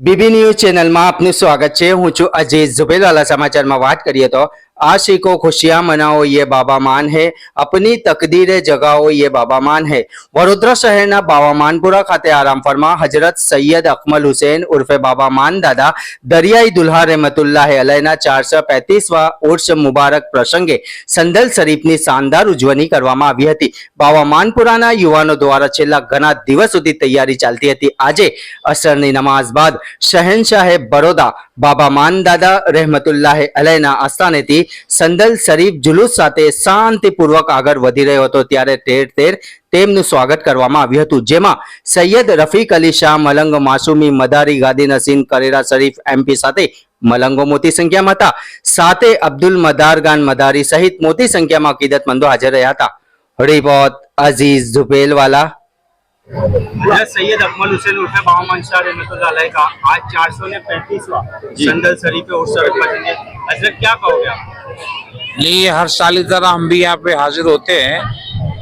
BB news ચેનલમાં આપનું સ્વાગત છે। હું છું અજીત ઝુબેરવાલા। સમાચારમાં વાત કરીએ તો आशिकों खुशियां मनाओ ये बाबा मान है, अपनी तकदीरें जगाओ ये बाबा मान है। वडोदरा शहरना बाबा मानपुरा खाते आराम फरमा हजरत सैयद अकमल हुसैन उर्फे बाबा मान दादा दरियाई दुल्हा रहमतुल्लाह अलैना 435वा उर्स मुबारक प्रसंगे संदल शरीफनी शानदार उजवणी करवामां आवी हती। बाबा मानपुराना युवानो द्वारा छेल्ला घणा दिवस सुधी तैयारी चालती हती। आजे असरनी नमाज बाद शहनशाह बड़ौदा बाबा मान दादा रहमतुल्लाह अलैना आस्थानेथी संदल शरीफ जुलूस साथे शांतिपूर्वक आगळ वधी रह्यो हतो त्यारे ठेर ठेर તેમનું સ્વાગત કરવામાં આવ્યું હતું, જેમાં સૈયદ રફીક અલી શાહ મલંગ માસૂમી મદારી ગાદી નસીન કરેરા શરીફ એમપી સાથે મલંગો મોટી સંખ્યામાં હતા। સાથે અબ્દુલ મદારગાન મદારી સહિત મોટી સંખ્યામાં અકીદતમંદો હાજર રહ્યા હતા। રિપોર્ટ અઝીઝ ઝુબેલવાલા। सैयद अकमल हुसैन उर्फे बाबा मंशाह रहमतुल्लाह अलैह का आज 435वां संदल शरीफ उर्स रखेंगे। हजरत क्या कहोगे आप? नहीं, हर साल की तरह हम भी यहाँ पे हाजिर होते हैं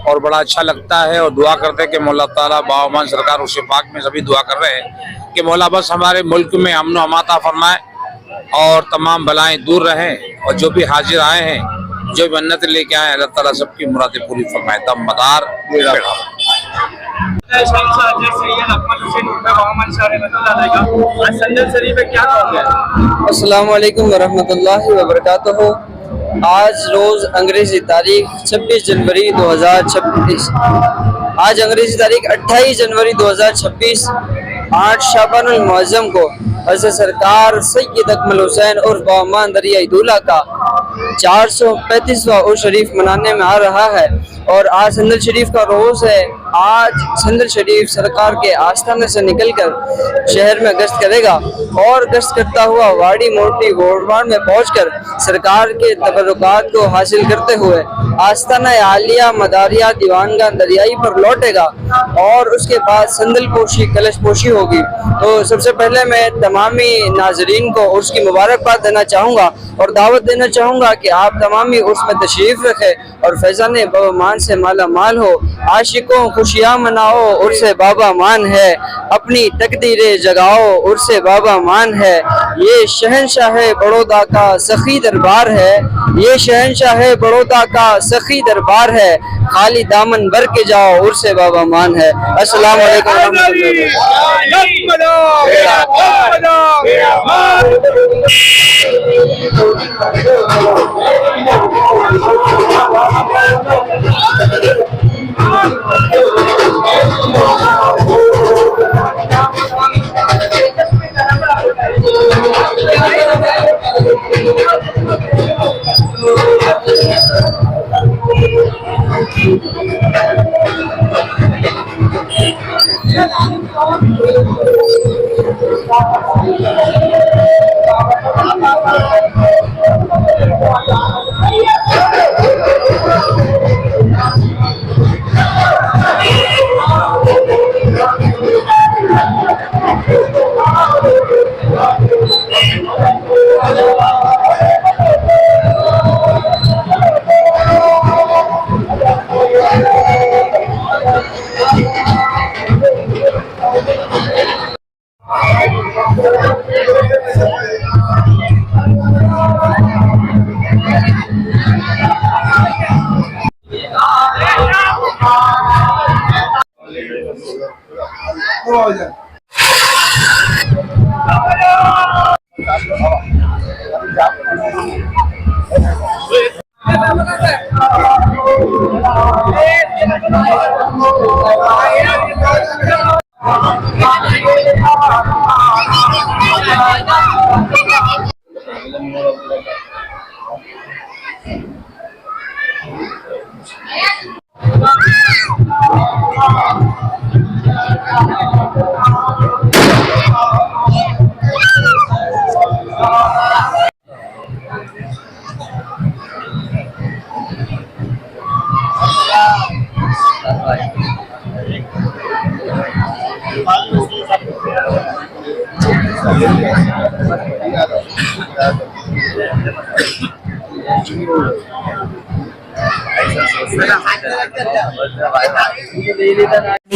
और बड़ा अच्छा लगता है और दुआ करते हैं कि मौला ताला बाबा मान सरकार उर्स पाक में सभी दुआ कर रहे हैं कि मौला बस हमारे मुल्क में अमन व अमाता फरमाए और तमाम बलाएं दूर रहें और जो भी हाजिर आए हैं जो भी मन्नत लेके आए अल्लाह ताला सबकी मुरादें पूरी फरमाए। दम मदार अस्सलाम वालेकुम वरहमतुल्लाहि वबरकातुहू। आज रोज़ अंग्रेज़ी तारीख 26 जनवरी 2026। आज अंग्रेज़ी तारीख 28 जनवरी 2026 8 शाबानुल मुअज़्ज़म को हज़रत सरकार सैयद अकमल हुसैन और बाबा मान दरियाई दूल्हा का 435वां उर्स शरीफ मनाने में आ रहा है और आज संदल शरीफ का रोज़ है। आज संदल शरीफ सरकार के आस्थाने से निकलकर शहर में गश्त करेगा और गश्त करता हुआ वाड़ी मोटी गोड़वाड़ में पहुंचकर सरकार के तबरुकात को हासिल करते हुए आस्थाना आलिया मदारिया दीवानगाह दरियाई पर लौटेगा और उसके बाद संदल पोशी कलश पोशी होगी। तो सबसे पहले मैं तमामी नाजरीन को उर्स की मुबारकबाद देना चाहूँगा और दावत देना चाहूँगा कि आप तमामी उर्स में तशरीफ़ रखें और फैज़ान बाबा मान से माला माल हो। आशिकों खुशियाँ मनाओ उर्स बाबा मान है, अपनी तकदीरें जगाओ उर्स बाबा मान है। ये शहनशाह बड़ौदा का सखी दरबार है, ये शहनशाह बड़ौदा का सखी दरबार है। खाली दामन भर के जाओ उर्स बाबा मान है। अस्सलाम वालेकुम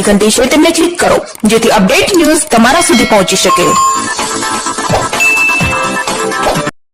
ઘંટી છે તેમને ક્લિક કરો જેથી અપડેટ ન્યૂઝ તમારા સુધી પહોંચી શકે.